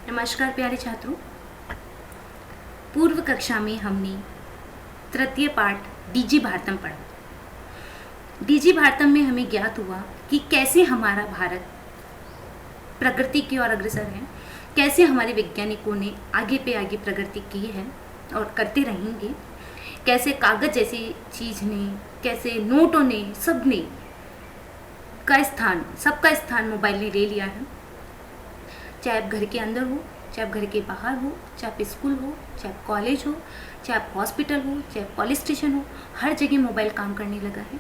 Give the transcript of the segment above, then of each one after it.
नमस्कार प्यारे छात्रों। पूर्व कक्षा में हमने तृतीय पाठ डीजी भारतम पढ़ा। डीजी भारतम में हमें ज्ञात हुआ कि कैसे हमारा भारत प्रगति की ओर अग्रसर है, कैसे हमारे वैज्ञानिकों ने आगे पे आगे प्रगति की है और करते रहेंगे, कैसे कागज जैसी चीज़ ने, कैसे नोटों ने, सबका स्थान मोबाइल ने ले लिया है। चाहे आप घर के अंदर हो, चाहे आप घर के बाहर हो, चाहे आप स्कूल हो, चाहे आप कॉलेज हो, चाहे आप हॉस्पिटल हो, चाहे पुलिस स्टेशन हो, हर जगह मोबाइल काम करने लगा है।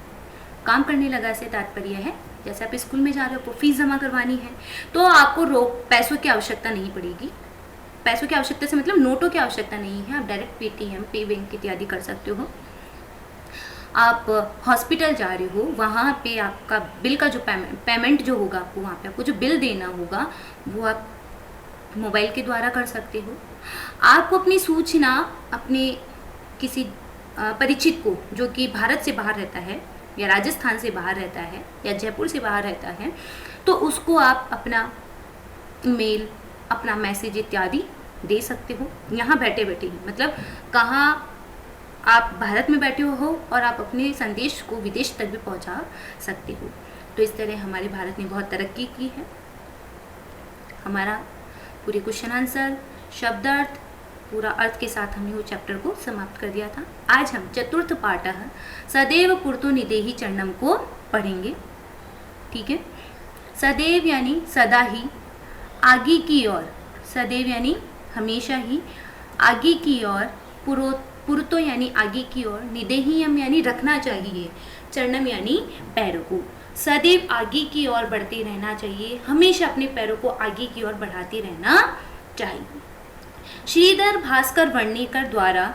काम करने लगा से तात्पर्य है जैसे आप स्कूल में जा रहे हो, आपको फीस जमा करवानी है तो आपको पैसों की आवश्यकता नहीं पड़ेगी। पैसों की आवश्यकता से मतलब नोटों की आवश्यकता नहीं है। आप डायरेक्ट पेटीएम, पे बैंक इत्यादि कर सकते हो। आप हॉस्पिटल जा रहे हो, वहाँ पे आपका बिल का जो पेमेंट जो होगा, आपको वहाँ पे आपको जो बिल देना होगा वो आप मोबाइल के द्वारा कर सकते हो। आपको अपनी सूचना अपने किसी परिचित को जो कि भारत से बाहर रहता है या राजस्थान से बाहर रहता है या जयपुर से बाहर रहता है, तो उसको आप अपना ईमेल, अपना मैसेज इत्यादि दे सकते हो यहाँ बैठे बैठे ही। मतलब कहाँ आप भारत में बैठे हो और आप अपने संदेश को विदेश तक भी पहुंचा सकते हो। तो इस तरह हमारे भारत ने बहुत तरक्की की है। हमारा पूरे क्वेश्चन आंसर, शब्दार्थ, पूरा अर्थ के साथ हमने वो चैप्टर को समाप्त कर दिया था। आज हम चतुर्थ पाठ सदैव पुरतो निदेहि चरणम को पढ़ेंगे। ठीक है। सदैव यानी सदा ही, आगे की ओर, सदैव यानी हमेशा ही, आगे की ओर, पुरतो यानी आगे की ओर, निदेहियम यानी रखना चाहिए, चरणम यानी पैरों को। सदैव आगे की ओर बढ़ते रहना चाहिए, हमेशा अपने पैरों को आगे की ओर बढ़ाते रहना चाहिए। श्रीधर भास्कर वर्णेकर द्वारा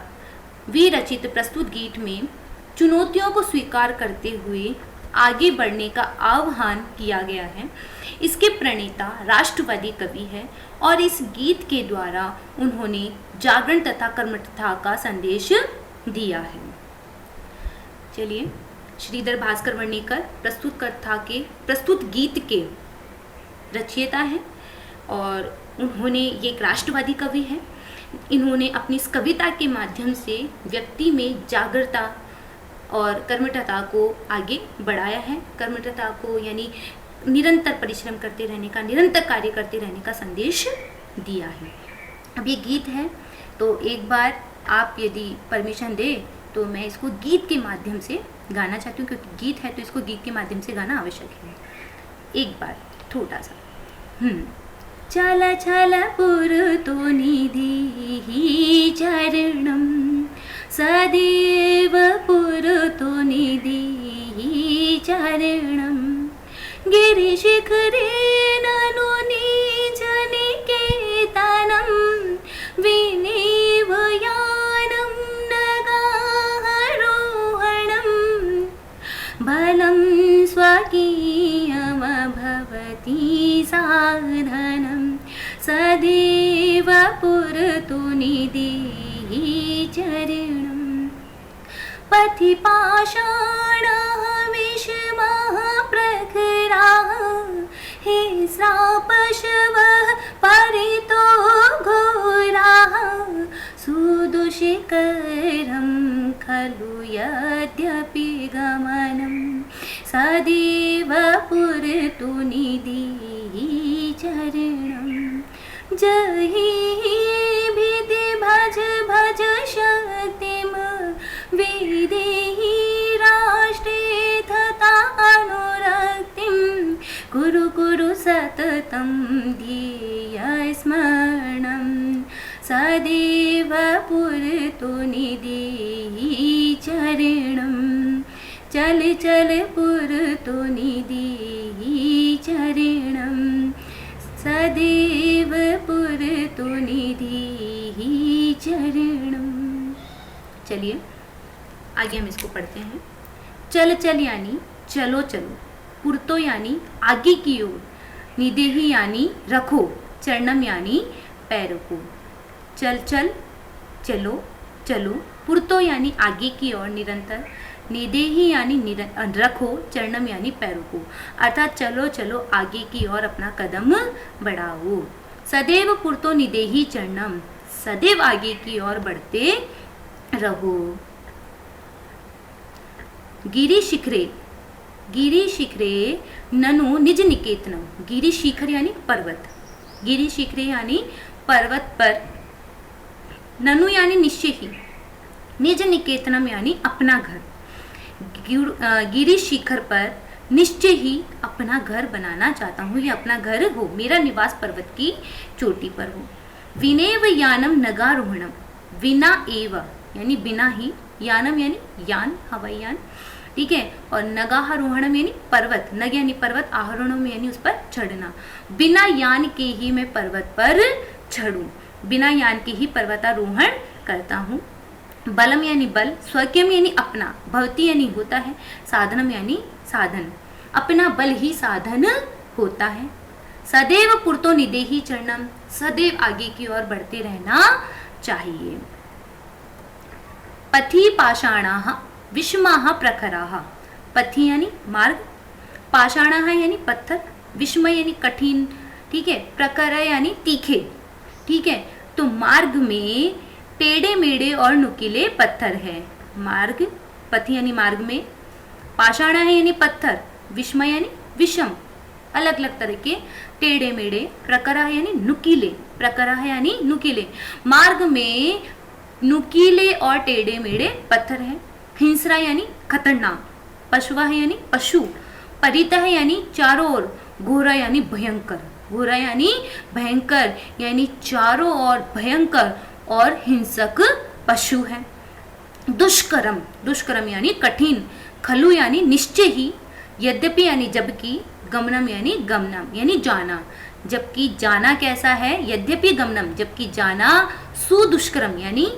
विरचित प्रस्तुत गीत में चुनौतियों को स्वीकार करते हुए आगे बढ़ने का आह्वान किया गया है। इसके प्रणेता राष्ट्रवादी कवि है और इस गीत के द्वारा उन्होंने जागरण तथा कर्मठता का संदेश दिया है। चलिए, श्रीधर भास्कर वर्णेकर प्रस्तुत गीत के रचयिता हैं और उन्होंने ये एक राष्ट्रवादी कवि हैं। इन्होंने अपनी इस कविता के माध्यम से व्यक्ति में जागरूकता और कर्मठता को आगे बढ़ाया है। कर्मठता को यानी निरंतर परिश्रम करते रहने का, निरंतर कार्य करते रहने का संदेश दिया है। अब ये गीत है तो एक बार आप यदि परमिशन दे तो मैं इसको गीत के माध्यम से गाना चाहती हूँ, क्योंकि गीत है तो इसको गीत के माध्यम से गाना आवश्यक है। एक बार थोड़ा सा चल चल पुरतो निदेहि चरणम, सदैव पुरतो निदेहि चरणम, गिरिशिखरे ननु निजनिकेतनं, विनेव यानं नगारोहणं, बलं स्वकीयमभवति साधनं, सदैव पुरतो निदेहि चरणं, पथि पाषाणः विषमः प्रखराः, हिंस्रापशवः परितो घोराः, सुदुषिकरं खलु यद्यपि गमनं, सदैव पुरतो निदेहि चरणं, जहि भीति भज भज शक्तिम, विदेहि राष्ट्रे तथा अनुरक्तिं, कुरु कुरु सततं ध्येय स्मरणं, सदैव पुरतो निदेहि चरणं, चल चल पुरतो निदेहि चरणं, सदैव पुरतो निदेहि चरणं। चलिए आगे हम इसको पढ़ते हैं। चल चल यानी चलो चलो, पुरतो यानी आगे की ओर, निदेहि यानी रखो, चरणम यानी पैरों को। चल चल चलो चलो, पुरतो यानी आगे की ओर निरंतर, निदेहि यानी रखो, चरणम यानी पैरों को, अर्थात चलो चलो आगे की ओर अपना कदम बढ़ाओ। सदैव पुरतो निदेहि चरणम, सदैव आगे की ओर बढ़ते रहो। गिरि शिखरे, गिरि शिखरे ननु निज निकेतनम, गिरि शिखर यानी पर्वत, गिरि शिखरे यानी पर्वत पर, ननु यानी निश्चय ही, निज निकेतनम यानी अपना घर, गिरि शिखर पर निश्चय ही अपना घर बनाना चाहता हूँ, या अपना घर हो, मेरा निवास पर्वत की चोटी पर हो। विनेव यानम नगारोहणम, विना एव यानी बिना ही, यानम यानी यान, हवाई यान, ठीक है, और नगारोहणम यानी पर्वत, नग यानी पर्वत, आरोहणम यानी उस पर चढ़ना, बिना यान के ही मैं पर्वत पर चढ़ूं, बिना यान के ही पर्वतारोहण करता हूँ। बलम यानी बल, स्वयं यानी अपना, भवती यानी होता है, साधनम यानी साधन, अपना बल ही साधन होता है। सदैव पुरतो निदेहि चरणम, सदैव आगे की ओर बढ़ते रहना चाहिए। पथि पाषाणाः विषमाः प्रखराः, पथि यानी मार्ग, पाषाणाः यानी पत्थर, विषम यानी कठिन, ठीक है, प्रखर यानी तीखे, ठीक है, तो मार्ग में टेढ़े मेढ़े और नुकीले पत्थर है। मार्ग, पथि यानी मार्ग में, पाषाण है यानी पत्थर, विषम यानी विषम, अलग अलग तरह के टेढ़े मेढ़े, प्रकरा है यानी नुकीले, प्रकरा है यानी नुकीले, मार्ग में नुकीले और टेढ़े मेढ़े पत्थर है। हिंसरा यानी खतरनाक, पशुवा है यानी पशु, परिता है यानी चारों ओर, घोरा यानी भयंकर, घोरा यानी भयंकर, यानी चारों ओर भयंकर और हिंसक पशु है। दुष्करम, दुष्करम यानी कठिन, खलु यानी निश्चय ही, यद्यपि यानी जबकि, गमनम यानी गमनम यानी जाना, जबकि जाना कैसा है, यद्यपि गमनम जबकि जाना, सुदुष्करम यानी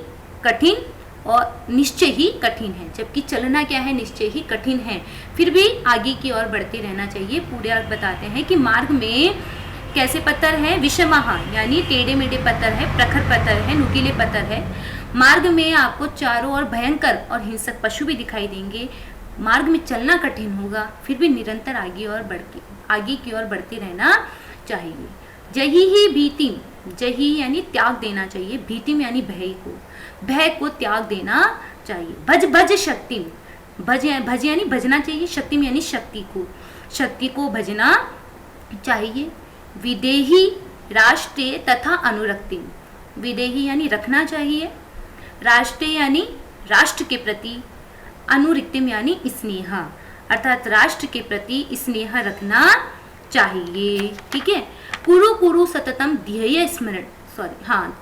कठिन और निश्चय ही कठिन है, जबकि चलना क्या है, निश्चय ही कठिन है, फिर भी आगे की ओर बढ़ते रहना चाहिए। पूरे अर्थ बताते हैं कि मार्ग में कैसे पत्थर है, विषमाह यानी टेढ़े मेढ़े पत्थर है, प्रखर पत्थर है, नुकीले पत्थर है। मार्ग में आपको चारों ओर भयंकर और हिंसक पशु भी दिखाई देंगे, मार्ग में चलना कठिन होगा, फिर भी निरंतर आगे की ओर बढ़ते रहना चाहिए। जही ही भीति, जही यानी त्याग देना चाहिए, भीतिम यानी भय को, भय को त्याग देना चाहिए। भज भज शक्ति, भज यानी भजना चाहिए, शक्तिम यानी शक्ति को भजना चाहिए। विदेही राष्ट्रीय तथा अनुरक्ति, विदेही यानी रखना चाहिए, राष्ट्रीय यानी राष्ट्र के प्रति, अनुरक्तिम यानी स्नेह, अर्थात राष्ट्र के प्रति स्नेह रखना चाहिए, ठीक है। कुरु कुरु सततम ध्येय स्मरण,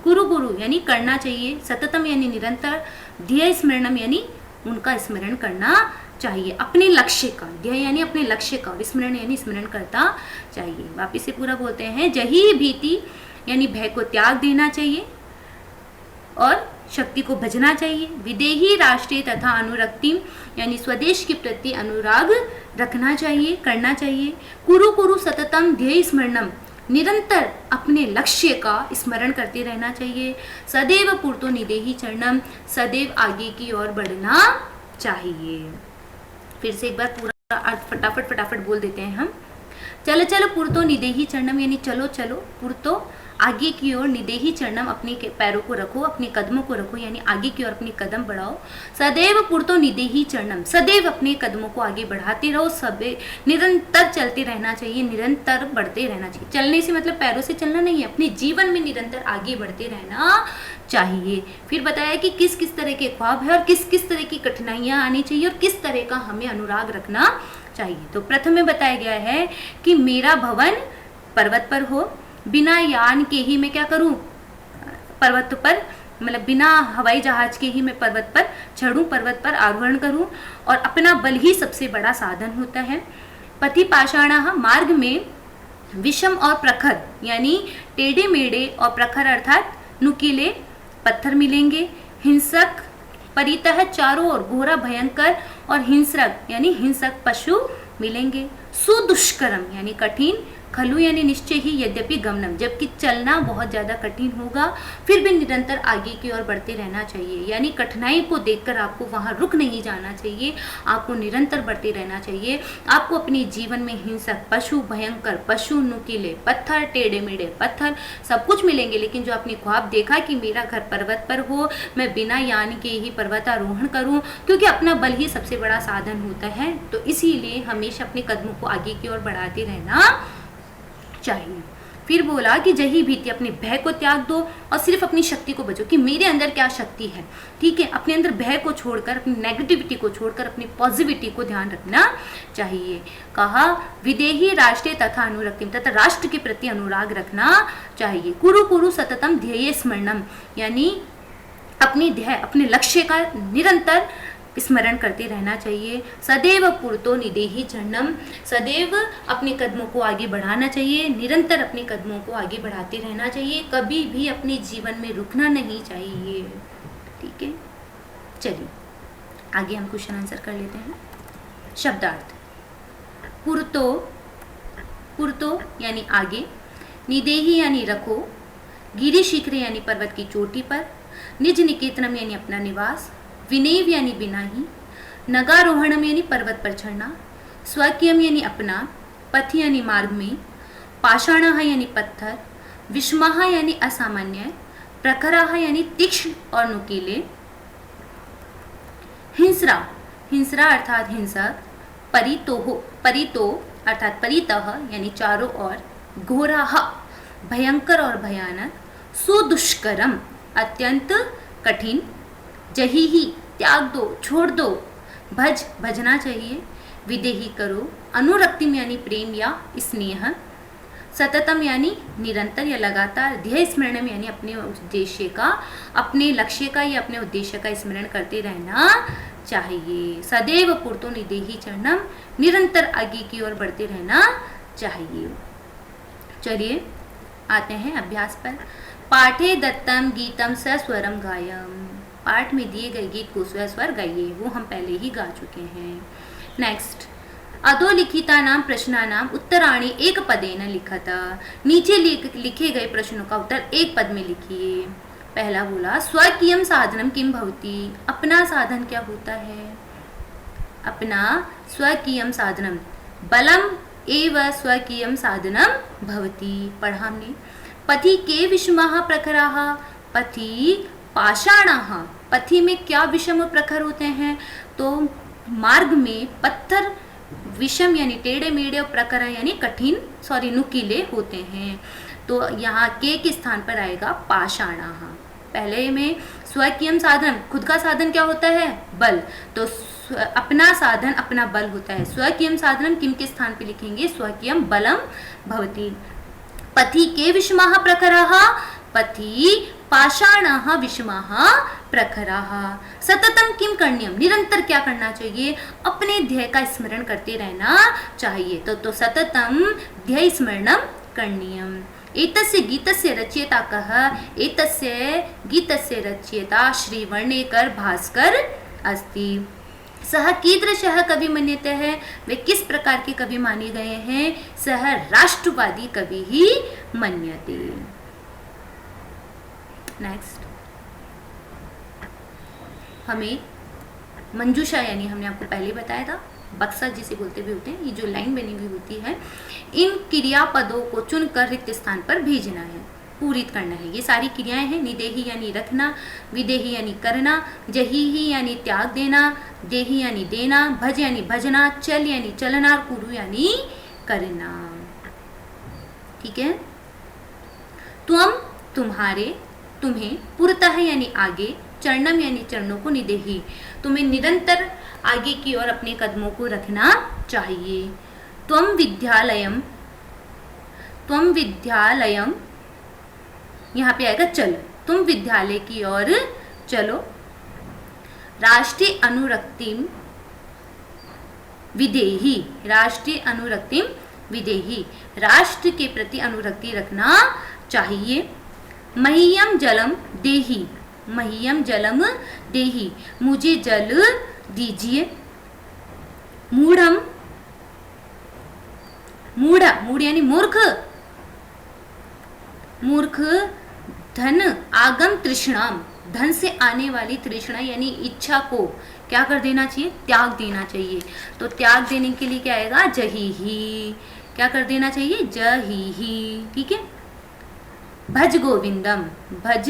कुरु कुरु यानी करना चाहिए, सततम यानी निरंतर, ध्येय स्मरणम यानी उनका स्मरण करना चाहिए, अपने लक्ष्य का, ध्येय यानी अपने लक्ष्य का, स्मरण यानी स्मरण करता चाहिए। वापिस से पूरा बोलते हैं, जही भीति यानी भय को त्याग देना चाहिए और शक्ति को भजना चाहिए। विदेही राष्ट्रीय तथा अनुरक्ति यानी स्वदेश के प्रति अनुराग रखना चाहिए, करना चाहिए। कुरु कुरु सततम ध्येय स्मरणम, निरंतर अपने लक्ष्य का स्मरण करते रहना चाहिए। सदैव पुरतो निदेहि चरणम, सदैव आगे की ओर बढ़ना चाहिए। फिर से एक बार पूरा अर्थ फटाफट बोल देते हैं हम। चलो चलो पुरतो निदेहि चरणम यानी चलो चलो, पुरतो आगे की ओर, निदेहि चरणम अपने पैरों को रखो, अपने कदमों को रखो, यानी आगे की ओर अपने कदम बढ़ाओ। सदैव पुरतो निदेहि चरणम, सदैव अपने कदमों को आगे बढ़ाते रहो, निरंतर चलते रहना चाहिए, निरंतर बढ़ते रहना चाहिए। चलने से मतलब पैरों से चलना नहीं है, अपने जीवन में निरंतर आगे बढ़ते रहना चाहिए। फिर बताया कि किस किस तरह के ख्वाब है और किस किस तरह की कठिनाइयां आनी चाहिए और किस तरह का हमें अनुराग रखना चाहिए। तो प्रथम में बताया गया है कि मेरा भवन पर्वत पर हो, बिना यान के ही मैं क्या करूं, पर्वत पर, मतलब बिना हवाई जहाज के ही मैं पर्वत पर चढ़ूं, पर्वत पर आरोहण करूं, और अपना बल ही सबसे बड़ा साधन होता है। पथि पाषाणाः, मार्ग में विषम और प्रखर यानी टेढ़े मेढ़े और प्रखर अर्थात नुकीले पत्थर मिलेंगे। हिंसक परितः, चारों ओर घोरा भयंकर और हिंसक यानी हिंसक पशु मिलेंगे। सुदुष्करम यानी कठिन, खलु यानी निश्चय ही, यद्यपि गमनम, जबकि चलना बहुत ज़्यादा कठिन होगा फिर भी निरंतर आगे की ओर बढ़ते रहना चाहिए। यानी कठिनाई को देखकर आपको वहाँ रुक नहीं जाना चाहिए, आपको निरंतर बढ़ते रहना चाहिए। आपको अपने जीवन में हिंसक पशु, भयंकर पशु, नुकीले पत्थर, टेढ़े मेढ़े पत्थर सब कुछ मिलेंगे, लेकिन जो आपने ख्वाब देखा कि मेरा घर पर्वत पर हो, मैं बिना यान के ही पर्वतारोहण करूं, क्योंकि अपना बल ही सबसे बड़ा साधन होता है, तो इसीलिए हमेशा अपने कदमों को आगे की ओर बढ़ाते रहना चाहिए। फिर बोला कि जही भीति, अपने भय को त्याग दो और सिर्फ अपनी शक्ति को बचो कि मेरे अंदर क्या शक्ति है। ठीक है, अपने अंदर भय को छोड़कर, अपनी नेगेटिविटी को छोड़कर अपनी पॉजिटिविटी को ध्यान रखना चाहिए। कहा विदेही राष्ट्रीय तथा अनुरक्तिम, तथा राष्ट्र के प्रति अनुराग रखना चाहिए। कुरु कुरु सततम ध्येय स्मरणम, यानी अपने ध्येय, अपने लक्ष्य का निरंतर स्मरण करते रहना चाहिए। सदैव पुरतो निदेही चरणम, सदैव अपने कदमों को आगे बढ़ाना चाहिए, निरंतर अपने कदमों को आगे बढ़ाते रहना चाहिए, कभी भी अपने जीवन में रुकना नहीं चाहिए। ठीक है, चलिए आगे हम क्वेश्चन आंसर कर लेते हैं। शब्दार्थ, पुरतो, पुरतो यानी आगे, निदेही यानी रखो, गिरि शिखरे यानी पर्वत की चोटी पर, निज निकेतनम यानी अपना निवास, विनेव यानी बिना ही, नगारोहणम यानी पर्वत पर चढ़ना, स्वकीयम यानी अपना, पथ यानी मार्ग में, पाषाणः यानी पत्थर, विषमः यानी असामान्य, प्रखरः यानी तीक्ष्ण और नुकीले, हिंसरा, हिंसरा अर्थात हिंसक, परितो अर्थात परितः यानी चारों ओर, घोराः भयंकर और भयानक, सुदुष्करम अत्यंत कठिन, जही ही त्याग दो, छोड़ दो, भज भजना चाहिए, विदेही करो, अनुरक्तिम यानी प्रेम या स्नेह, सततम यानी निरंतर या लगातार, ध्येय स्मरणम यानी अपने उद्देश्य का, अपने लक्ष्य का या अपने उद्देश्य का स्मरण करते रहना चाहिए। सदैव पुरतो निदेही चरणम, निरंतर आगे की ओर बढ़ते रहना चाहिए। चलिए आते हैं अभ्यास पर। पाठे दत्तम गीतम सस्वरम गायम, पाठ में दिए गए गीत को स्वस्वर गाइए, वो हम पहले ही गा चुके हैं। नेक्स्ट, अधोलिखिता नाम प्रश्ना नाम उत्तराणी एक पदेन लिखत, नीचे लिखे गए प्रश्नों का उत्तर एक पद में लिखिए। पहला बोला स्वकीयम साधनम किम भवति, अपना साधन क्या होता है। अपना स्वकीयम साधनम, बलम एव स्वकीयम साधनम भवति, पढ़ा हमने। पथि के विषमः प्रखराः, पथि पाषाणाः, पथि में क्या विषम प्रखर होते हैं, तो मार्ग में पत्थर विषम यानी टेढ़े मेढ़े और प्रखर यानी कठिन नुकीले होते हैं, तो यहाँ के स्थान पर आएगा पाषाणाः। पहले में स्वकीयम साधन, खुद का साधन क्या होता है, बल, तो अपना साधन अपना बल होता है। स्वकीयम साधनम किम के स्थान पे लिखेंगे, स्वकीयम बलम भवति। पथि के विषमः प्रखराः, पथि पाषाणः विषमः प्रखराः। सततम किम करणीयम, निरंतर क्या करना चाहिए, अपने ध्येय का स्मरण करते रहना चाहिए, तो सततम ध्येय स्मरणम करणीयम। एतस्य गीतस्य रचयिता कः, एतस्य गीतस्य रचयिता श्रीवर्णेकर भास्कर अस्ति। सह कीदृशः कवि मन्यते है, वे किस प्रकार के कवि माने गए हैं, सह राष्ट्रवादी कवि ही मन्यते। नेक्स्ट, हमें मंजूषा यानी हमने आपको पहले बताया था, बक्सा जिसे बोलते भी होते हैं, ये जो लाइन बनी हुई होती है, इन क्रियापदों को चुनकर रिक्त स्थान पर भेजना है, पूरित करना है। ये सारी क्रियाएं हैं, निदेही यानी रखना, विदेही यानी करना, जही यानी त्याग देना, देही यानी देना, भज यानी भजना, चल यानी चलना, कुरु यानी करना। ठीक है, तुम तुम्हारे, तुम्हें, पुरतः यानी आगे, चरणम यानी चरणों को, निदेही तुम्हें निरंतर आगे की ओर अपने कदमों को रखना चाहिए। त्वम विद्यालयम, त्वम विद्यालयम यहाँ पे आएगा चल, तुम विद्यालय की ओर चलो। राष्ट्रीय अनुरक्तिम विदेही, राष्ट्रीय अनुरक्तिम विदेही, राष्ट्र के प्रति अनुरक्ति रखना चाहिए। मह्यम जलम देही, मह्यम जलम देही, मुझे जल दीजिए। मूढ़म मूढ़, मूढ़ यानी मूर्ख, मूर्ख। धन आगम तृष्णाम, धन से आने वाली तृष्णा यानी इच्छा को क्या कर देना चाहिए, त्याग देना चाहिए। तो त्याग देने के लिए क्या आएगा, जही ही, क्या कर देना चाहिए, जही ही, ठीक है। भज गोविंदम, भज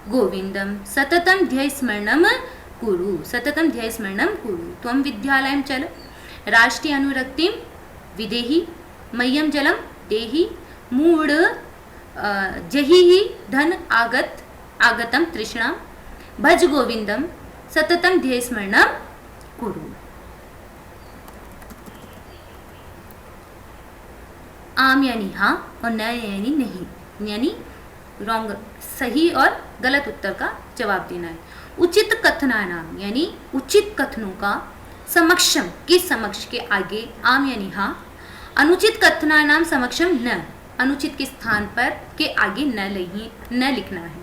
गोविंदम, सततम ध्येय स्मरणम कुरु, सततम ध्येय स्मरणम कुरु, त्वं विद्यालयं चल, राष्ट्रीय अनुरक्तिम विदेहि, मह्यम जलम देहि, मूढ़ जही ही धन आगतम तृष्णा, भज गोविंदम, सततम ध्येय स्मरणम कुरु। आम यानी हाँ और न यानी नहीं, यानी रॉन्ग, सही और गलत उत्तर का जवाब देना है। उचित कथनानाम यानी उचित कथनों का, समक्षम के समक्ष के आगे आम यानी हाँ, अनुचित कथनानाम समक्षम न, अनुचित के स्थान पर के आगे न लिखना है।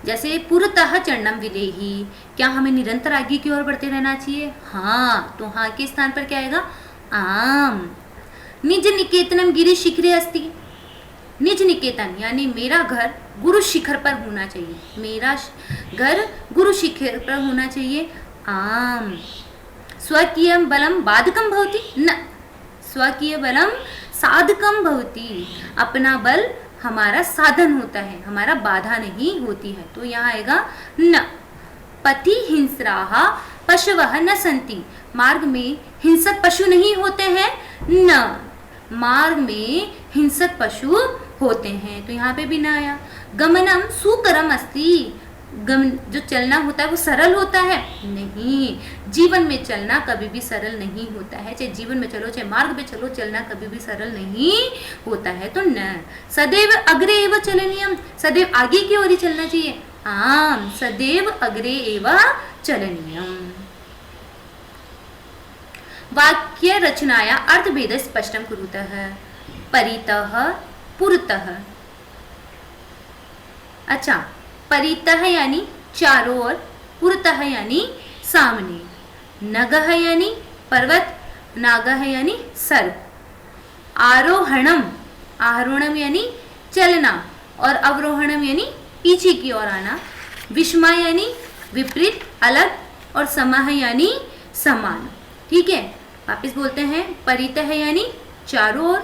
जैसे पुरतः चरणम विलेहि, क्या हमें निरंतर आगे की ओर बढ़ते रहना चाहिए, हाँ, तो हाँ के स्थान पर क्या आएगा, आम। निज निकेतनम गिरि शिखरे अस्ति, निज निकेतन यानी मेरा घर गुरु शिखर पर होना चाहिए, मेरा घर गुरु शिखर पर होना चाहिए, आम। स्वकीय बलम बाधकम भवति न, स्वकीय बलम साधकम भवति, अपना बल हमारा साधन होता है, हमारा बाधा नहीं होती है, तो यहाँ आएगा न। पथि हिंस्राः पशवः न सन्ति, मार्ग में हिंसक पशु नहीं होते हैं, न, मार्ग में हिंसक पशु होते हैं, तो यहाँ पे भी ना आया। गमनम सुकरम अस्ति, गमन जो चलना होता है वो सरल होता है, नहीं, जीवन में चलना कभी भी सरल नहीं होता है, चाहे जीवन में चलो चाहे मार्ग पे चलो, चलना कभी भी सरल नहीं होता है, तो न। सदैव अग्रे एव चलनीयम, सदैव आगे की ओर ही चलना चाहिए, आम, सदैव अग्रे एव चलनीयम। वाक्य रचनाया अर्थभेद स्पष्टम कुरुतः, परितः पुरतः, अच्छा, परितः यानी चारों ओर, पुरतः यानी सामने, नगः यानी पर्वत, नागः यानी सर्प, आरोहणम, आरोहणम यानी चलना और अवरोहणम यानी पीछे की ओर आना, विषमा यानी विपरीत, अलग, और समः यानी समान, ठीक है। वापिस बोलते हैं, परितः यानी चारों ओर,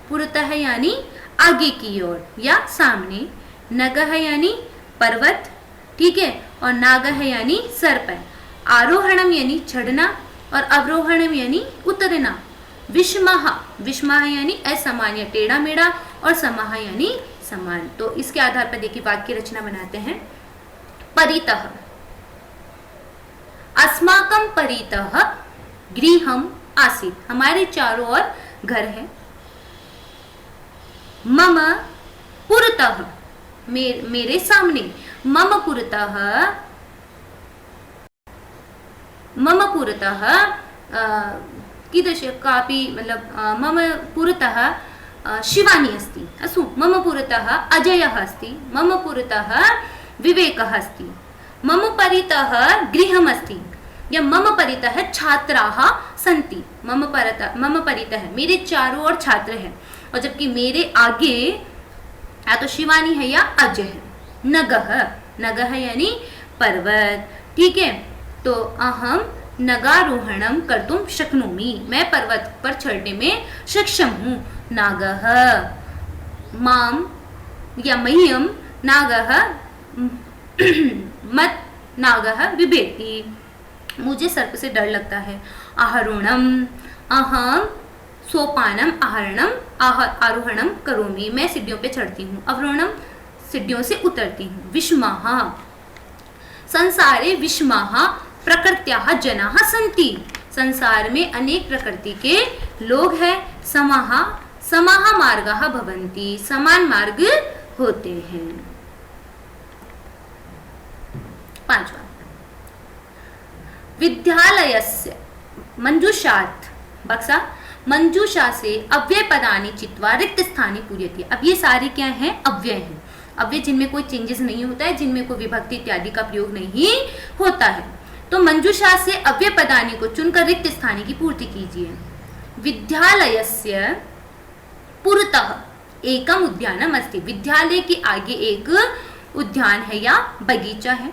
पुरतः यानी आगे की ओर या सामने, नगः यानी पर्वत, ठीक है, और नागः यानी सर्प है, आरोहणम यानी चढ़ना और अवरोहणम यानी उतरना, विषमः, विषमः यानी असमान या टेढ़ा मेढ़ा, और समः यानी समान। तो इसके आधार पर देखिए वाक्य रचना बनाते हैं। परितः, अस्माकं परितः गृहम् आसीत्, हमारे चारों ओर घर है। मम पुरतः, मेरे सामने, मम पुरतः, मम पुरतः कीदृश कापि मतलब मम पुरतः शिवानी अस्ति, अस्तु, मम पुरतः अजयः अस्ति, मम पुरतः विवेकः अस्ति, मम परितः गृहम् अस्ति, या मम परितः छात्राः सन्ति, मम परितः मेरे चारों ओर छात्र हैं, और जबकि मेरे आगे या तो शिवानी है या अजय है। नगः, नगः यानी पर्वत, ठीक है, तो अहम नगारोहणम कर्तुम शक्नोमि, मैं पर्वत पर चढ़ने में सक्षम हूँ। नागः, माम या मह्यम नागः मत नागः बिभेति, मुझे सर्प से डर लगता है। आरोहणम, अहम सोपानम आहरणम आरोहणम करोमि, मैं सीढ़ियों पे चढ़ती हूँ। अवरोहणम, सीढ़ियों से उतरती हूँ। विषमाः, संसारे विषमाः प्रकृत्याः जनाः सन्ति, संसार में अनेक प्रकृति के लोग हैं। समाः, समाः मार्गाः भवन्ति, समान मार्ग होते हैं। पांचवा, विद्यालयस्य मंजूषात् बक्सा, मंजूषा से अव्यय पदानि चित्वा रिक्त स्थानी पूर्यते। अब ये सारे क्या हैं, अव्यय हैं, अव्यय जिनमें कोई चेंजेस नहीं होता है, जिनमें कोई विभक्ति इत्यादि का प्रयोग नहीं होता है। तो मंजूषा से अव्यय पदानि को चुनकर रिक्त स्थानी की पूर्ति कीजिए। विद्यालयस्य पुरतः एकम उद्यानम अस्ति। विद्यालय के आगे एक उद्यान है या बगीचा है।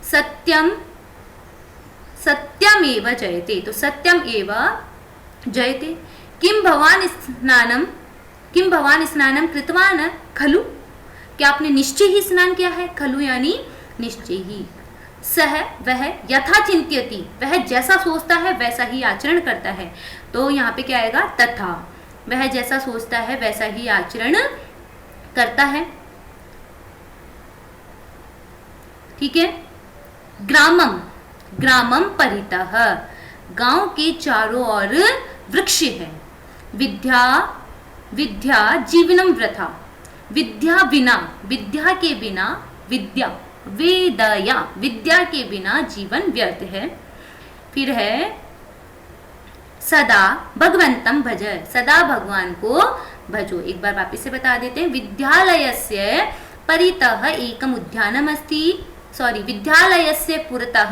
सत्यम सत्यमेव जयते, तो सत्यम एव जयते। किम भवान स्नानम कृतवान खलु, क्या आपने निश्चय ही स्नान किया है। खलु यानी निश्चय ही। सह वह यथा चिंत्यति, वह जैसा सोचता है वैसा ही आचरण करता है। तो यहाँ पे क्या आएगा, तथा। वह जैसा सोचता है वैसा ही आचरण करता है। ठीक है। ग्रामम ग्रामम परितः, गांव के चारों ओर वृक्ष है। विद्या विद्या जीवनम वृथा, विद्या बिना, विद्या के बिना, विद्या वेदया, विद्या के बिना जीवन व्यर्थ है। फिर है सदा भगवंतम भज, सदा भगवान को भजो। एक बार वापस से बता देते हैं। विद्यालयस्य परितः एकम उद्यानम अस्ति, सॉरी, विद्यालयस्य पुरतः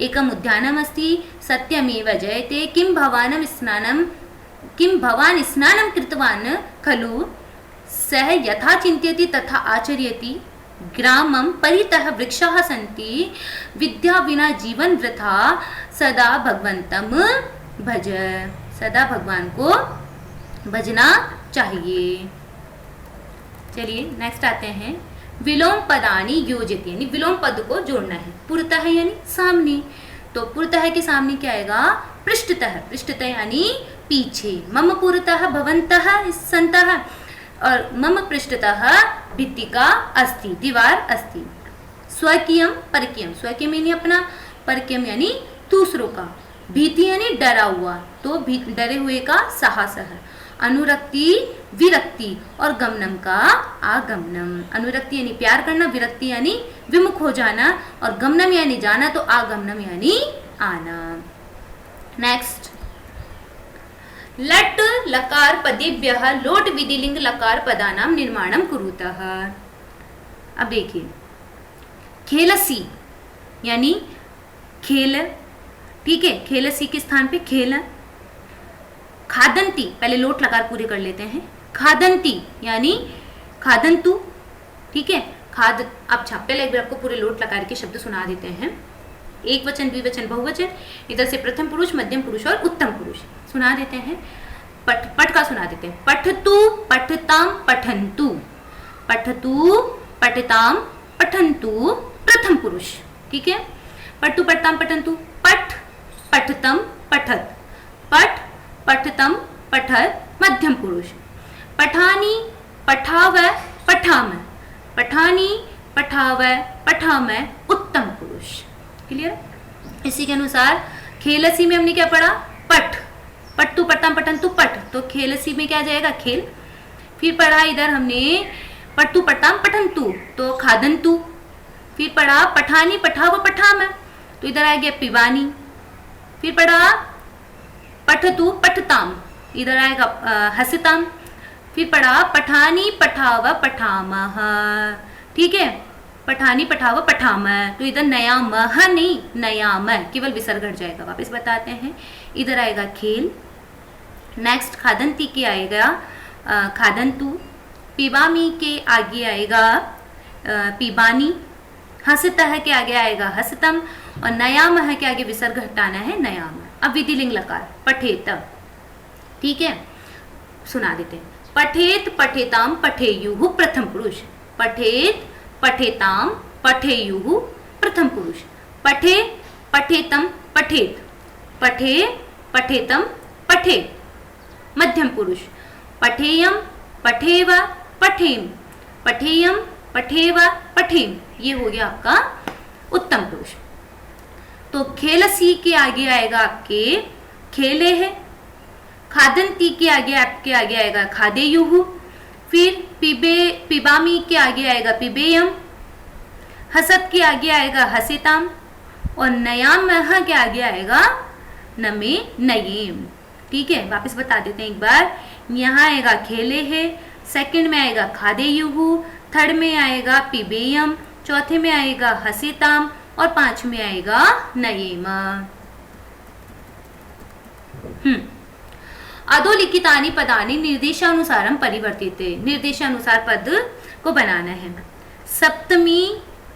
एकम उद्यानम अस्ति। सत्यमेव जयते। किम भवान स्नानं कृतवान खलु, सः यथा चिंत्यति तथा आचर्यति। ग्रामं परितः वृक्षाः सन्ति, विद्या विना जीवन वृथा। सदा भगवंतम भज, सदा भगवान को भजना चाहिए। चलिए नेक्स्ट आते हैं। विलोम पदानी योजयति, यानी विलोम पद को जोड़ना है। पुरतः यानी सामने, तो पुरतः के सामने क्या आएगा, पृष्ठतः। पृष्ठतः यानी पीछे। मम पुरतः भवन्तः सन्तः, और मम पृष्ठतः भित्तिका अस्ति, दीवार अस्ति। स्वकीयम परकीयम, स्वकीयम यानी अपना, परकीयम यानी दूसरों का। भीति यानी डरा हुआ, तो डरे हुए का साहस है। अनुरक्ति विरक्ति और गमनम का आगमनम। अनुरक्ति यानी प्यार करना, विरक्ति यानी विमुख हो जाना, और गमनम यानी जाना, तो आगमनम यानी आना। नेक्स्ट, लट लकार पदेभ्यः लोट विधिलिंग लकार पदानाम निर्माणम कुरुतः। अब देखिए, खेलसी यानी खेल, ठीक है, खेलसी के स्थान पे खेल। खादंती, पहले लोट लकार पूरे कर लेते हैं। खादंती यानी खादंतु, ठीक है। खाद, आप पहले एक बार आपको पूरे लोट लकार के शब्द सुना देते हैं। एक वचन, द्विवचन, बहुवचन, इधर से प्रथम पुरुष, मध्यम पुरुष और उत्तम पुरुष सुना देते हैं। पठ का सुना देते हैं। पठतु पठताम पठन्तु, पठतु पठताम पठन्तु प्रथम पुरुष, ठीक है। पठतु पठताम पठन्तु, पठ पठतम पठत, पठ पठतम पठत मध्यम पुरुष। पठानी पठाव पठाम, पठानी पठाव पठाम उत्तम पुरुष। क्लियर। इसी के अनुसार खेलसी में हमने क्या पढ़ा, पठ, पट्टू पट्टाम पठन्तु पठ, तो खेलसी में क्या जाएगा, खेल। फिर पढ़ा इधर हमने पट्टू पट्टाम पठन्तु, तो खादंतु। फिर पढ़ा पठानी पठाव पठाम, तो इधर आ गया पिबानी। फिर पढ़ा पठतु पठताम, इधर आएगा हसिताम। फिर पढ़ा पठानी पठाव पठामह, ठीक है, पठानी पठाव पठाम, तो इधर नयामह नहीं नयाम, केवल विसर्ग हट जाएगा। वापस बताते हैं, इधर आएगा खेल। नेक्स्ट खादंती के आएगा खादंतु। पिबामी के आगे आएगा पिबानी। हसितः के आगे आएगा हसितम, और नयामह के आगे विसर्ग हटाना है नयाम। अब विधिलिंग लकार पठेत, ठीक है, सुना देते हैं। पठेत पठेताम पठेयुः प्रथम पुरुष, पठेत पठेताम पठेयुः प्रथम पुरुष। पठे पठेतम पठेत, पठे पठेतम पठेत मध्यम पुरुष। पठेयम पठेव पठेम, पठेयम पठेव पठेम, ये हो गया आपका उत्तम पुरुष। तो खेलसी के आगे आएगा आपके खेले है। खादंती के आगे आपके आगे आएगा खादेयुः। फिर पिबामी के आगे आएगा पिबेयम। हसत के आगे आएगा हसिताम, और नयामह के आगे आएगा नमे नयेम, ठीक है। वापस बता देते हैं एक बार। यहाँ आएगा खेले है, सेकंड में आएगा खादेयुः, थर्ड में आएगा पिबेयम, चौथे में आएगा हसिताम, और पांचवें में आएगा नयेम। अधोलिखितानि पदानि निर्देशानुसारम परिवर्तिते, निर्देशानुसार पद को बनाना है। सप्तमी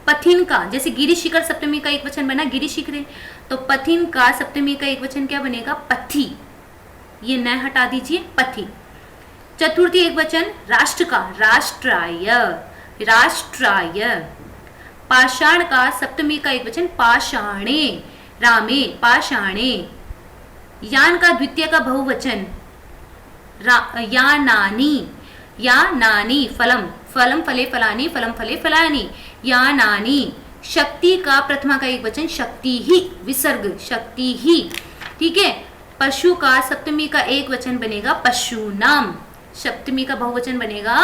पथिन का, जैसे गिरी शिखर सप्तमी का एक वचन बना गिरी शिखरे, तो पथिन का सप्तमी का एक वचन क्या बनेगा? पथी, ये न हटा दीजिए, पथी। चतुर्थी एक वचन राष्ट्र का राष्ट्राय, राष्ट्राय। पाषाण का सप्तमी का एक वचन पाषाणे, रामे, पाषाणे। यान का द्वितीय का बहुवचन यानानि, यानानि। फलम, फलम फले फलानि, फलम फले फलानि, यानानि। शक्ति का प्रथमा का एक वचन शक्ति ही, विसर्ग शक्ति ही, ठीक है। पशु का सप्तमी का एक वचन बनेगा पशुनाम, सप्तमी का बहुवचन बनेगा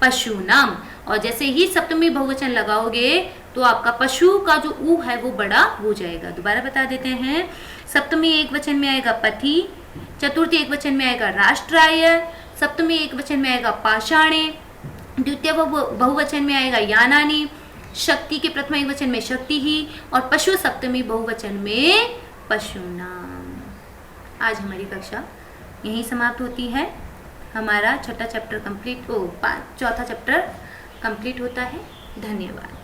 पशुनाम। और जैसे ही सप्तमी बहुवचन लगाओगे तो आपका पशु का जो ऊ है वो बड़ा हो जाएगा। दोबारा बता देते हैं, सप्तमी एक वचन में आएगा पथी, चतुर्थी एक वचन में आएगा राष्ट्राय, सप्तमी एक वचन में आएगा पाषाणे, द्वितीय बहुवचन में आएगा यानानि, शक्ति के प्रथमा एक वचन में शक्ति ही, और पशु सप्तमी बहुवचन में पशुनाम। आज हमारी कक्षा यहीं समाप्त होती है। हमारा छठा चैप्टर कंप्लीट, चौथा चैप्टर कंप्लीट होता है। धन्यवाद।